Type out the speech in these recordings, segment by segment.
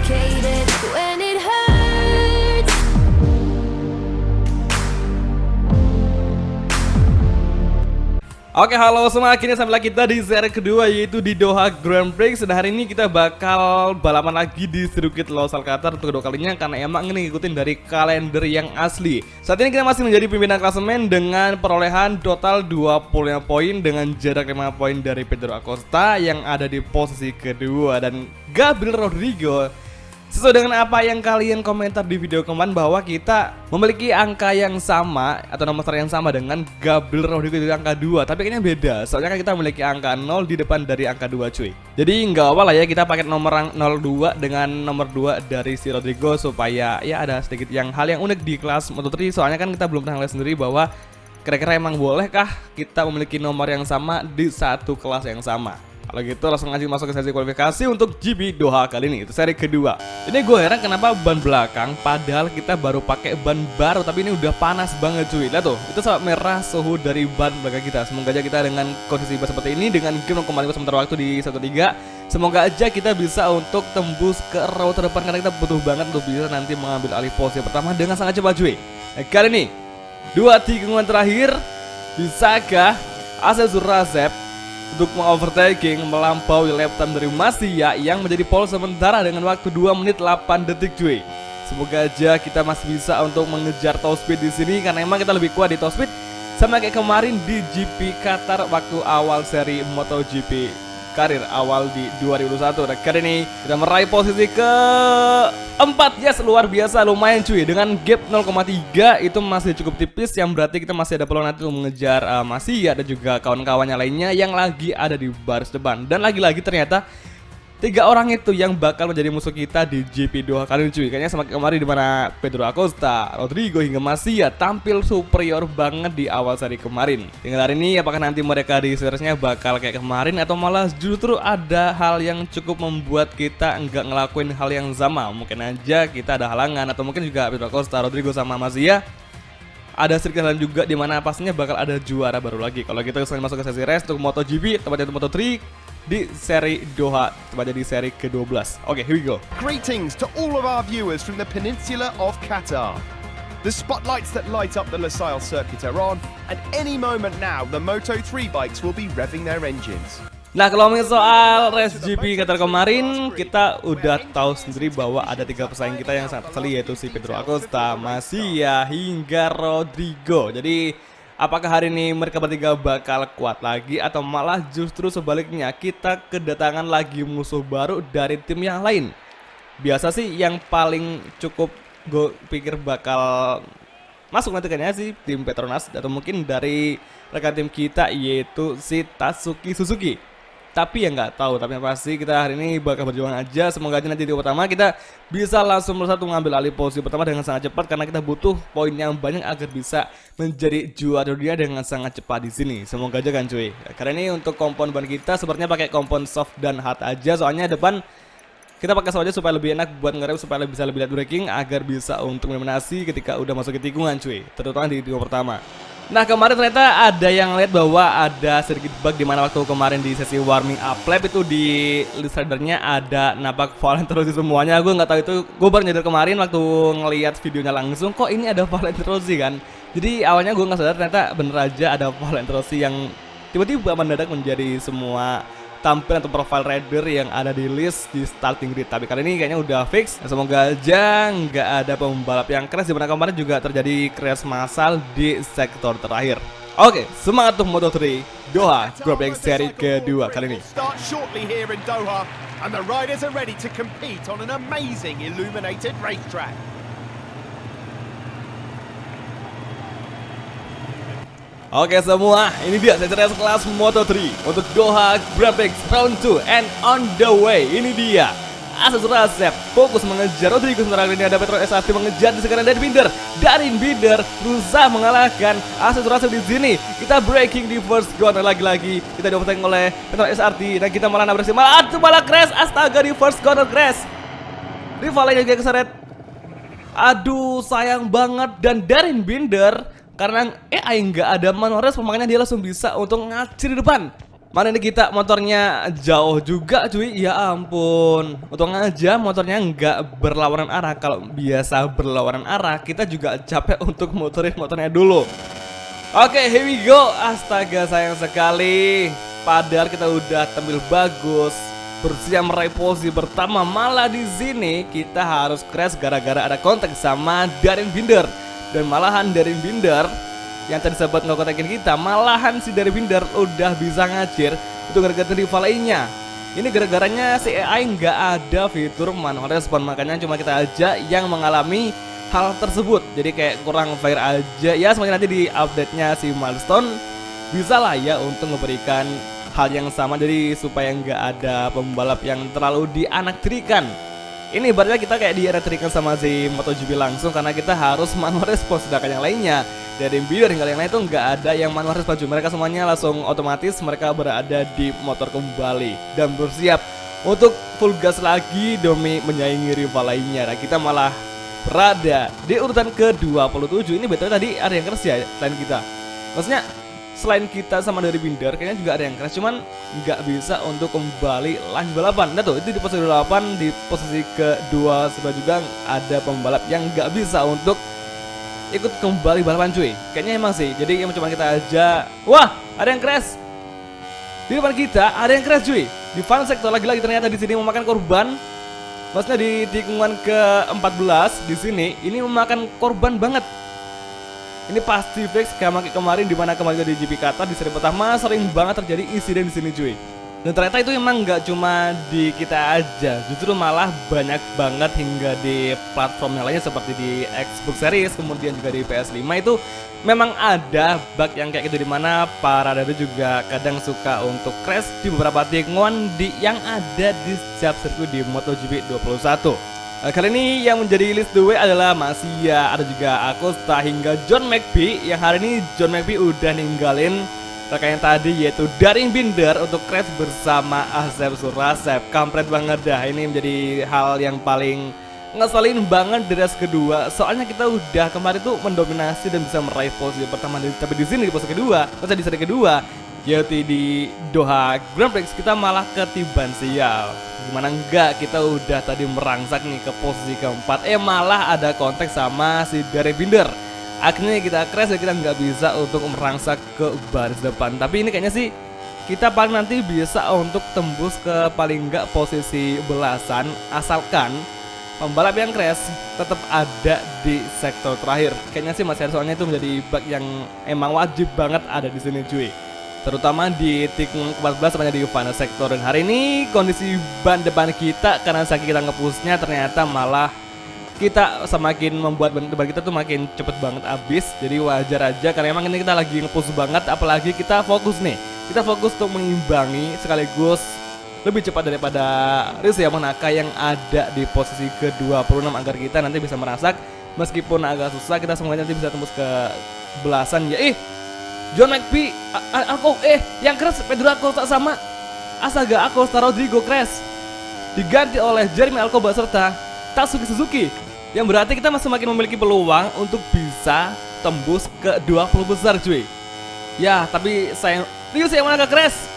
suffocated when it hurts. Oke, halo semua, akhirnya sampai kita di seri kedua, yaitu di Doha Grand Prix. Dan hari ini kita bakal balapan lagi di sirkuit Losail Qatar untuk kedua kalinya, karena emang ini ngikutin dari kalender yang asli. Saat ini kita masih menjadi pimpinan klasemen dengan perolehan total 25 poin dengan jarak 5 poin dari Pedro Acosta yang ada di posisi kedua, dan Gabriel Rodrigo. Sesuai dengan apa yang kalian komentar di video kemarin, bahwa kita memiliki angka yang sama atau nomor yang sama dengan Gabriel Rodrigo di angka 2. Tapi kayaknya beda, soalnya kan kita memiliki angka 0 di depan dari angka 2 cuy. Jadi nggak apa lah ya, kita pakai nomor 02 dengan nomor 2 dari si Rodrigo, supaya ya ada sedikit hal yang unik di kelas Moto3. Soalnya kan kita belum pernah lihat sendiri bahwa kira-kira emang bolehkah kita memiliki nomor yang sama di satu kelas yang sama. Kalau gitu langsung aja masuk ke sesi kualifikasi untuk GP Doha kali ini, itu seri kedua. Ini gue heran kenapa ban belakang, padahal kita baru pakai ban baru, tapi ini udah panas banget cuy. Lihat tuh, itu sangat merah suhu dari ban belakang kita. Semoga aja kita dengan kondisi ban seperti ini, dengan game 0,5 sementara waktu di 1.3, semoga aja kita bisa untuk tembus ke row terdepan, karena kita butuh banget untuk bisa nanti mengambil alih posisi pertama dengan sangat cepat cuy. Kali ini 2 tikungan terakhir, bisakah Asel Zurasep untuk mengovertaking melampaui lap time dari Masia yang menjadi pole sementara dengan waktu 2 menit 8 detik cuy. Semoga aja kita masih bisa untuk mengejar top speed di sini, karena emang kita lebih kuat di top speed sama kayak kemarin di GP Qatar waktu awal seri MotoGP karir awal di 2021. Dan kali ini kita meraih posisi ke-4. Yes, luar biasa, lumayan cuy. Dengan gap 0,3 itu masih cukup tipis, yang berarti kita masih ada peluang nanti untuk mengejar Masia dan juga kawan-kawannya lainnya yang lagi ada di baris depan. Dan lagi-lagi ternyata 3 orang itu yang bakal menjadi musuh kita di GP Doha kali ini cuy. Kayaknya sama kemarin dimana Pedro Acosta, Rodrigo hingga Masia tampil superior banget di awal seri kemarin. Tinggal hari ini apakah nanti mereka di seriesnya bakal kayak kemarin, atau malah justru ada hal yang cukup membuat kita nggak ngelakuin hal yang sama. Mungkin aja kita ada halangan, atau mungkin juga Pedro Acosta, Rodrigo sama Masia ada sedikit hal juga dimana pastinya bakal ada juara baru lagi. Kalau kita langsung masuk ke sesi race untuk MotoGP, tepatnya untuk Moto3 di seri Doha, tepatnya di seri ke-12. Oke, here we go. Greetings to all of our viewers from the peninsula of Qatar. The spotlights that light up the Losail circuit are on, and any moment now the Moto3 bikes will be revving their engines. Nah, kalau ngomongin soal race GP Qatar kemarin, kita udah tahu sendiri bahwa ada 3 pesaing kita yang sangat sekali, yaitu si Pedro Acosta, Masia, hingga Rodrigo. Jadi apakah hari ini mereka bertiga bakal kuat lagi, atau malah justru sebaliknya kita kedatangan lagi musuh baru dari tim yang lain? Biasa sih yang paling cukup gue pikir bakal masuk nanti kayaknya sih tim Petronas, atau mungkin dari rekan tim kita yaitu si Tatsuki Suzuki. Tapi ya nggak tahu, tapi yang pasti kita hari ini bakal berjuang aja. Semoga aja nanti di pertama kita bisa langsung bersatu mengambil alih posisi pertama dengan sangat cepat, karena kita butuh poin yang banyak agar bisa menjadi juara dunia dengan sangat cepat di sini. Semoga aja kan cuy. Karena ini untuk kompon ban kita sepertinya pakai kompon soft dan hard aja, soalnya depan kita pakai soft aja supaya lebih enak buat ngerem, supaya bisa lebih lihat braking agar bisa untuk eliminasi ketika udah masuk ke tikungan cuy, terutama di tikungan pertama. Nah, kemarin ternyata ada yang lihat bahwa ada sedikit bug di mana waktu kemarin di sesi warming up lap itu di list ridernya ada napak Valentino semuanya. Gue nggak tahu itu, gue baru nyadar kemarin waktu ngelihat videonya langsung, kok ini ada Valentino kan. Jadi awalnya gue nggak sadar ternyata bener aja ada Valentino yang tiba-tiba mendadak menjadi semua tampil atau profile rider yang ada di list di starting grid. Tapi kali ini kayaknya udah fix. Semoga aja nggak ada pembalap yang crash, dimana kemarin juga terjadi crash massal di sektor terakhir. Oke, semangat untuk Moto3 Doha Grand Prix seri kedua kali ini. Start shortly here in Doha, and the riders are ready to compete on an amazing illuminated racetrack. Oke semua, ini dia sesi race kelas Moto3 untuk Doha Grand Prix Round 2 and on the way. Ini dia Asel Zurasep fokus mengejar Rodrigo, sementara ini ada Petro SRT mengejar di sekarang Darin Binder. Darin Binder berusaha mengalahkan Asel Zurasep di sini. Kita breaking di first corner lagi-lagi. Kita diovertake oleh Petro SRT dan kita malah nabrak, malah crash. Astaga, di first corner crash. Rivalnya juga keseret. Aduh, sayang banget. Dan Darin Binder karena nggak ada manual race, makanya dia langsung bisa untuk ngacir di depan. Mana ini kita motornya jauh juga cuy, ya ampun. Untung aja motornya nggak berlawanan arah. Kalau biasa berlawanan arah, kita juga capek untuk motorin motornya dulu. Oke, here we go. Astaga, sayang sekali. Padahal kita udah tampil bagus, bersiap meraih posisi pertama. Malah di sini kita harus crash gara-gara ada kontak sama Darren Binder. Dan malahan Darren Binder yang tadi sahabat ngekontakin kita, malahan si Darren Binder udah bisa ngacir itu gara-gara rival lainnya. Ini gara-garanya si AI nggak ada fitur manual respon, makanya cuma kita aja yang mengalami hal tersebut. Jadi kayak kurang fair aja ya. Semuanya nanti di update-nya si Milestone bisa lah ya untuk memberikan hal yang sama, jadi supaya nggak ada pembalap yang terlalu dianaktirikan. Ini ibaratnya kita kayak dianaktirikan sama si MotoGP langsung, karena kita harus manual respon, sedangkan yang lainnya dari Binder hingga yang lain itu nggak ada yang manual respon. Mereka semuanya langsung otomatis mereka berada di motor kembali dan bersiap untuk full gas lagi demi menyaingi rival lainnya. Nah, kita malah berada di urutan ke-27. Ini betul tadi ada yang crash ya selain kita. Maksudnya selain kita sama dari Binder kayaknya juga ada yang crash, cuman nggak bisa untuk kembali lanjut balapan. Nah tuh, itu di posisi 8, di posisi kedua sebelah juga ada pembalap yang nggak bisa untuk ikut kembali balapan cuy. Kayaknya emang sih, jadi cuma kita aja. Wah, ada yang crash di depan kita, ada yang crash cuy. Di fan sektor lagi-lagi ternyata di sini memakan korban. Maksudnya di tikungan ke-14 di sini ini memakan korban banget. Ini pasti fix kayak kemarin, dimana kemarin di GP Qatar di seri pertama sering banget terjadi insiden di sini cuy. Dan ternyata itu emang nggak cuma di kita aja, justru malah banyak banget hingga di platform yang lainnya seperti di Xbox Series, kemudian juga di PS5 itu memang ada bug yang kayak gitu, dimana para rider juga kadang suka untuk crash di beberapa tikungan yang ada di setiap sirkuit di MotoGP 21. Kali ini yang menjadi list the way adalah Masia, ada juga Acosta hingga John McPhee. Yang hari ini John McPhee udah ninggalin rekan yang tadi, yaitu Darren Binder untuk crash bersama Asep Surasep. Kampret banget dah, ini menjadi hal yang paling ngeselin banget di race kedua. Soalnya kita udah kemarin tuh mendominasi dan bisa meraih posisi pertama, tapi di sini di posisi kedua, maksudnya di seri kedua, yaitu di Doha Grand Prix, kita malah ketiban sial. Gimana enggak, kita udah tadi merangsak nih ke posisi keempat, malah ada kontak sama si Darren Binder. Akhirnya kita crash dan kita nggak bisa untuk merangsak ke baris depan. Tapi ini kayaknya sih kita paling nanti bisa untuk tembus ke paling nggak posisi belasan, asalkan pembalap yang crash tetap ada di sektor terakhir. Kayaknya sih masih ada, soalnya itu menjadi bug yang emang wajib banget ada di sini cuy. Terutama di tikungan ke-14 sepanjang di final sektor. Dan hari ini kondisi ban depan kita, karena saking kita ngepushnya, ternyata malah kita semakin membuat ban depan kita tuh makin cepet banget habis. Jadi wajar aja, karena emang ini kita lagi ngepush banget. Apalagi kita fokus nih, kita fokus untuk mengimbangi sekaligus lebih cepat daripada Risa Yamanaka yang ada di posisi ke-26, agar kita nanti bisa merasak. Meskipun agak susah, kita semuanya nanti bisa tembus ke belasan ya. John McPhee, yang crash Pedro Acosta sama Asaga Acosta Rodrigo crash, diganti oleh Jeremy Alcoba serta Tatsuki Suzuki, yang berarti kita masih makin memiliki peluang untuk bisa tembus ke 20 besar cuy. Ya, tapi sayang Risa Yamanaka crash.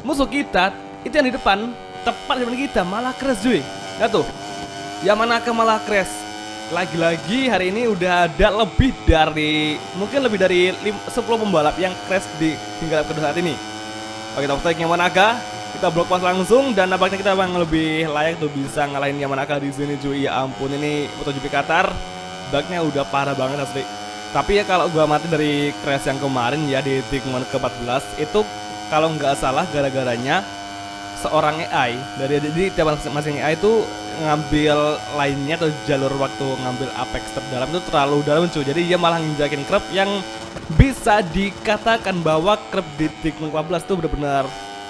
Musuh kita itu yang di depan, tepat di depan kita malah crash cuy. Lihat tuh, Yamanaka malah crash. Lagi-lagi hari ini udah ada lebih dari 10 pembalap yang crash di hingga lap kedua saat ini. Oke, top take Yamanaka, kita blok pas langsung, dan nampaknya kita memang lebih layak tuh bisa ngalahin Yamanaka di sini cuy. Ya ampun, ini MotoGP Qatar bugnya udah parah banget asli. Tapi ya kalau gua mati dari crash yang kemarin ya di tikungan ke-14 itu, kalau nggak salah gara-garanya seorang AI dari, jadi tiap masing-masing AI itu ngambil lainnya atau jalur waktu ngambil apex terdalam itu terlalu dalam cuy. Jadi dia malah nginjakin curb yang bisa dikatakan bahwa curb di tikungan 14 itu benar-benar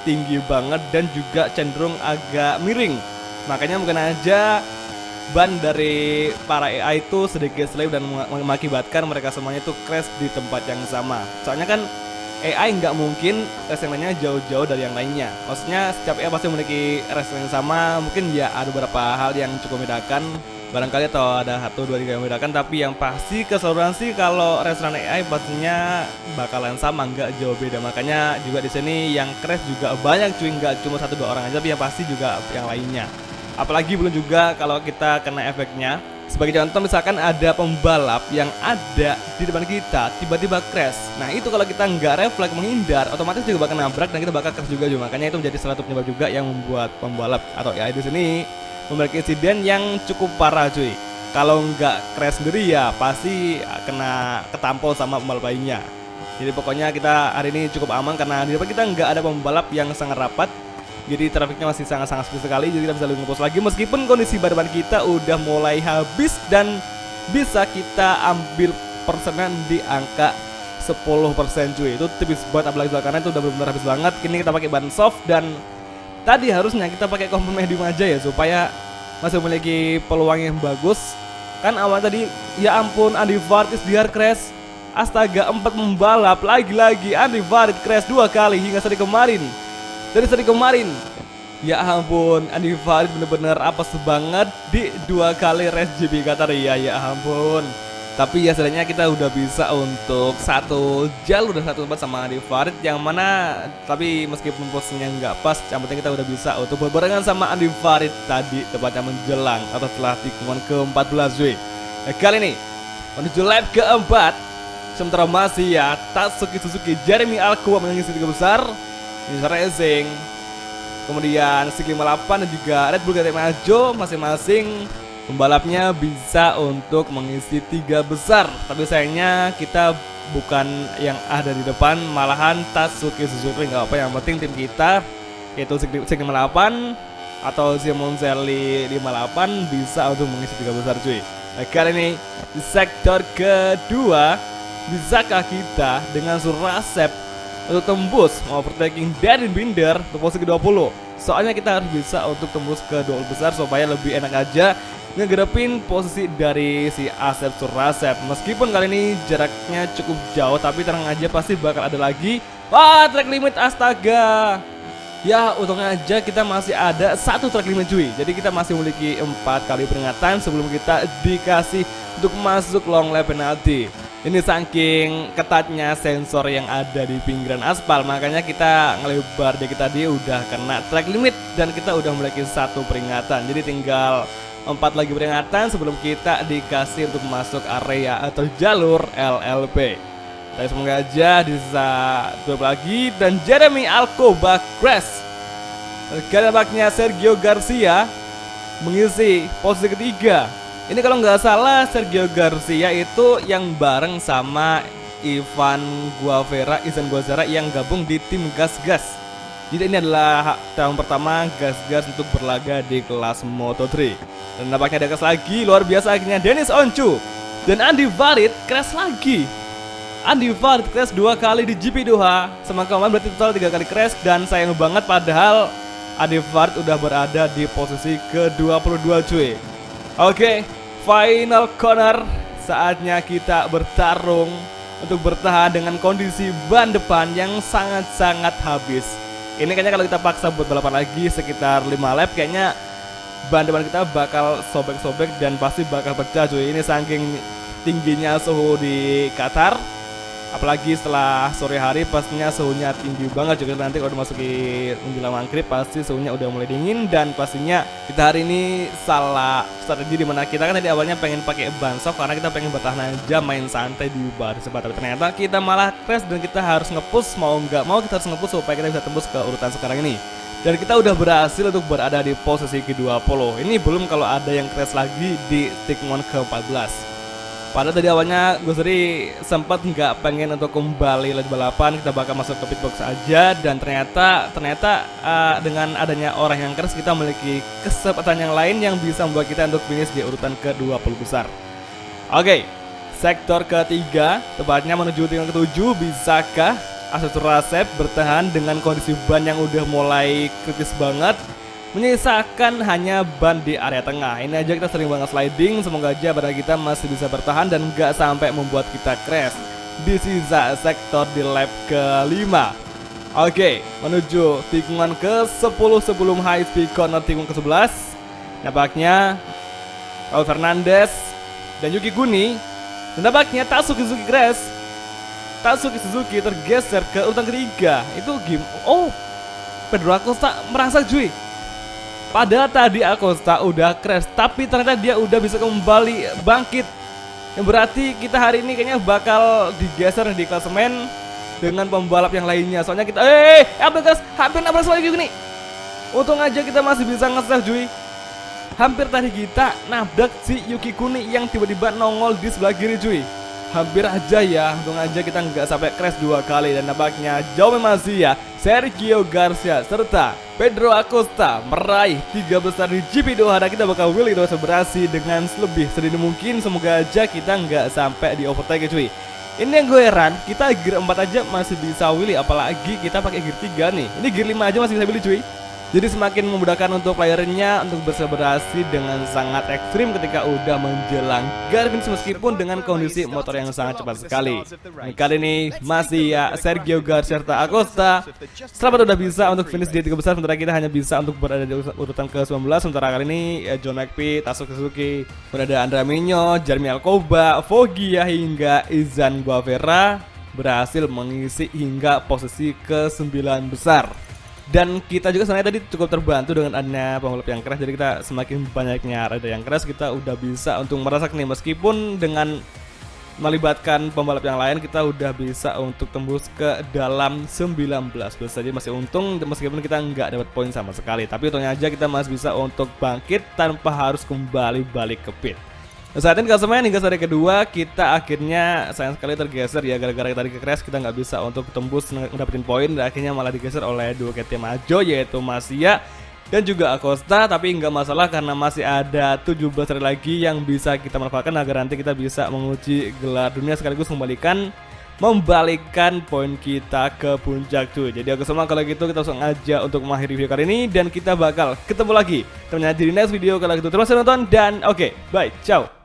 tinggi banget dan juga cenderung agak miring. Makanya mungkin aja ban dari para AI itu sedikit slip dan mengakibatkan mereka semuanya itu crash di tempat yang sama. Soalnya kan AI nggak mungkin race yang lainnya jauh-jauh dari yang lainnya. Maksudnya setiap AI pasti memiliki race yang sama. Mungkin ya ada beberapa hal yang cukup membedakan barangkali atau ada 1, 2, 3 yang membedakan, tapi yang pasti keseluruhan sih kalau restoran AI pastinya bakalan sama, nggak jauh beda. Makanya juga di sini yang crash juga banyak cuy, nggak cuma 1-2 orang aja, tapi yang pasti juga yang lainnya. Apalagi belum juga kalau kita kena efeknya. Sebagai contoh misalkan ada pembalap yang ada di depan kita tiba-tiba crash. Nah itu kalau kita nggak refleks menghindar, otomatis juga bakal nabrak dan kita bakal crash juga. Makanya itu menjadi salah satu penyebab juga yang membuat pembalap atau AI di sini memiliki insiden yang cukup parah cuy. Kalau nggak crash sendiri ya pasti kena ketampol sama pembalap lainnya. Jadi pokoknya kita hari ini cukup aman karena di depan kita nggak ada pembalap yang sangat rapat. Jadi trafiknya masih sangat-sangat sepi sekali, jadi kita bisa lebih ngepost lagi meskipun kondisi ban kita udah mulai habis dan bisa kita ambil persenan di angka 10% cuy. Itu tipis banget apalagi karena itu udah benar-benar habis banget. Kini kita pakai ban soft dan tadi harusnya kita pakai komponen medium aja ya supaya masih memiliki peluang yang bagus. Kan awal tadi ya ampun Andy Vartis biar crash. Astaga 4 membalap lagi-lagi Andy Vartis crash 2 kali hingga seri kemarin. Dari seri kemarin, ya ampun, Andy Vartis bener-bener apes banget di 2 kali race GP Qatar ya ampun. Tapi ya setidaknya kita udah bisa untuk 1 jalur dan 1 tempat sama Andy Vartis yang mana, tapi meskipun posisinya nggak pas, yang penting kita udah bisa untuk berbarengan sama Andy Vartis tadi tepatnya menjelang atau setelah tikungan ke-14 cuy. Nah, kali ini menuju lap ke-4, sementara masih ya Tatsuki Suzuki, Jeremy Alcoa mengisi 3 besar. User Racing, kemudian Sig 58 dan juga Red Bull GT Majo masing-masing pembalapnya bisa untuk mengisi 3 besar. Tapi sayangnya kita bukan yang ada di depan, malahan Tatsuki Suzuki nggak apa, yang penting tim kita yaitu Sig 58 atau Simoncelli 58 bisa untuk mengisi 3 besar cuy. Nah, kali ini di sektor kedua bisakah kita dengan Surasep untuk tembus overtaking Darren Binder untuk posisi ke-20. Soalnya kita harus bisa untuk tembus ke 20 besar supaya lebih enak aja ngegerepin posisi dari si Asep Surasep. Meskipun kali ini jaraknya cukup jauh, tapi tenang aja pasti bakal ada lagi. Wah, track limit astaga. Ya untungnya aja kita masih ada 1 track limit cuy. Jadi kita masih memiliki 4 kali peringatan sebelum kita dikasih untuk masuk long lap penalty. Ini saking ketatnya sensor yang ada di pinggiran aspal, makanya kita ngelebar dikit tadi udah kena track limit dan kita udah memiliki 1 peringatan. Jadi tinggal 4 lagi peringatan sebelum kita dikasih untuk masuk area atau jalur LLP. Tapi semoga aja bisa 2 lagi dan Jeremy Alcoa crash. Karena baknya Sergio Garcia mengisi posisi ketiga. Ini kalau nggak salah Sergio Garcia itu yang bareng sama Izan Guevara yang gabung di tim Gas-Gas. Jadi ini adalah tahun pertama Gas-Gas untuk berlaga di kelas Moto3. Dan nampaknya ada crash lagi, luar biasa akhirnya Dennis Oncu. Dan Andy Vartis crash lagi. Andy Vartis crash 2 kali di GP Doha. Sama kemarin berarti total 3 kali crash dan sayang banget padahal Andy Vartis udah berada di posisi ke-22 cuy. Oke, final corner, saatnya kita bertarung untuk bertahan dengan kondisi ban depan yang sangat-sangat habis. Ini kayaknya kalau kita paksa buat balapan lagi sekitar 5 lap, kayaknya ban depan kita bakal sobek-sobek dan pasti bakal pecah cuy. Ini saking tingginya suhu di Qatar. Apalagi setelah sore hari pastinya suhunya tinggi banget juga. Nanti kalau dimasuki menjelang maghrib pasti suhunya udah mulai dingin. Dan pastinya kita hari ini salah strategi, dimana kita kan tadi awalnya pengen pakai ban soft karena kita pengen bertahan aja main santai di bar sebentar. Tapi ternyata kita malah crash dan kita harus nge-push, mau nggak mau kita harus nge-push supaya kita bisa tembus ke urutan sekarang ini. Dan kita udah berhasil untuk berada di posisi ke-20. Ini belum kalau ada yang crash lagi di tikungan ke-14. Padahal tadi awalnya gue sempat nggak pengen untuk kembali lagi balapan, kita bakal masuk ke pitbox aja. Dan ternyata dengan adanya orang yang crash, kita memiliki kesempatan yang lain yang bisa membuat kita untuk finish di urutan ke-20 besar. Oke, sektor ketiga, tepatnya menuju tikungan ke-7. Bisakah Asep Surasep bertahan dengan kondisi ban yang udah mulai kritis banget? Menyisakan hanya ban di area tengah. Ini aja kita sering banget sliding. Semoga aja badan kita masih bisa bertahan dan gak sampai membuat kita crash di sisa sektor di lap ke-5. Oke, menuju tikungan ke-10 sebelum high speed corner tikungan ke-11. Nampaknya Raul Fernandez dan Yuki Kuni. Dan nampaknya Tatsuki Suzuki tergeser ke urutan ketiga. Itu game. Oh, Pedro Acosta merasa cuy. Padahal tadi Acosta udah crash, tapi ternyata dia udah bisa kembali bangkit. Yang berarti kita hari ini kayaknya bakal digeser di klasemen dengan pembalap yang lainnya. Soalnya kita hampir nabrak lagi gini. Untung aja kita masih bisa nge-save cuy. Hampir tadi kita nabrak si Yuki Kuni yang tiba-tiba nongol di sebelah kiri cuy. Hampir aja ya, untung aja kita nggak sampai crash 2 kali. Dan nampaknya Jaume Masia, Sergio Garcia, serta Pedro Acosta meraih 3 besar di GP Doha. Dan kita bakal willing untuk selebrasi dengan lebih sedini mungkin. Semoga aja kita nggak sampai di overtake cuy. Ini yang gue heran, kita gear 4 aja masih bisa willy, apalagi kita pakai gear 3 nih. Ini gear 5 aja masih bisa willy cuy. Jadi semakin memudahkan untuk playernya untuk berselebrasi dengan sangat ekstrim ketika udah menjelang garis finish meskipun dengan kondisi motor yang sangat cepat sekali. Dan kali ini masih ya Sergio Garcia serta Acosta selamat udah bisa untuk finish di 3 besar, sementara kita hanya bisa untuk berada di urutan ke-19. Sementara kali ini John McPhee, Tatsuki Suzuki, berada Andrea Minyo, Jeremy Alcoba, Foggia hingga Izan Guevara berhasil mengisi hingga posisi ke-9 besar. Dan kita juga sebenarnya tadi cukup terbantu dengan adanya pembalap yang crash. Jadi kita semakin banyaknya rider yang crash, kita udah bisa untuk merasakan nih, meskipun dengan melibatkan pembalap yang lain kita udah bisa untuk tembus ke dalam 19 besar. Jadi masih untung meskipun kita nggak dapat poin sama sekali, tapi untungnya aja kita masih bisa untuk bangkit tanpa harus kembali balik ke pit. Saat ini klasemen hingga seri kedua kita akhirnya sayang sekali tergeser ya, gara-gara tadi ke crash kita nggak bisa untuk tembus ngedapetin poin, dan akhirnya malah digeser oleh dua KTM Ajo yaitu Masia dan juga Acosta. Tapi nggak masalah karena masih ada 17 hari lagi yang bisa kita manfaatkan agar nanti kita bisa menguji gelar dunia sekaligus membalikkan poin kita ke puncak cuy. Jadi aku semua kalau gitu kita langsung aja untuk mengakhiri video kali ini dan kita bakal ketemu lagi temennya di next video. Kalau gitu terima kasih nonton dan oke, bye, ciao.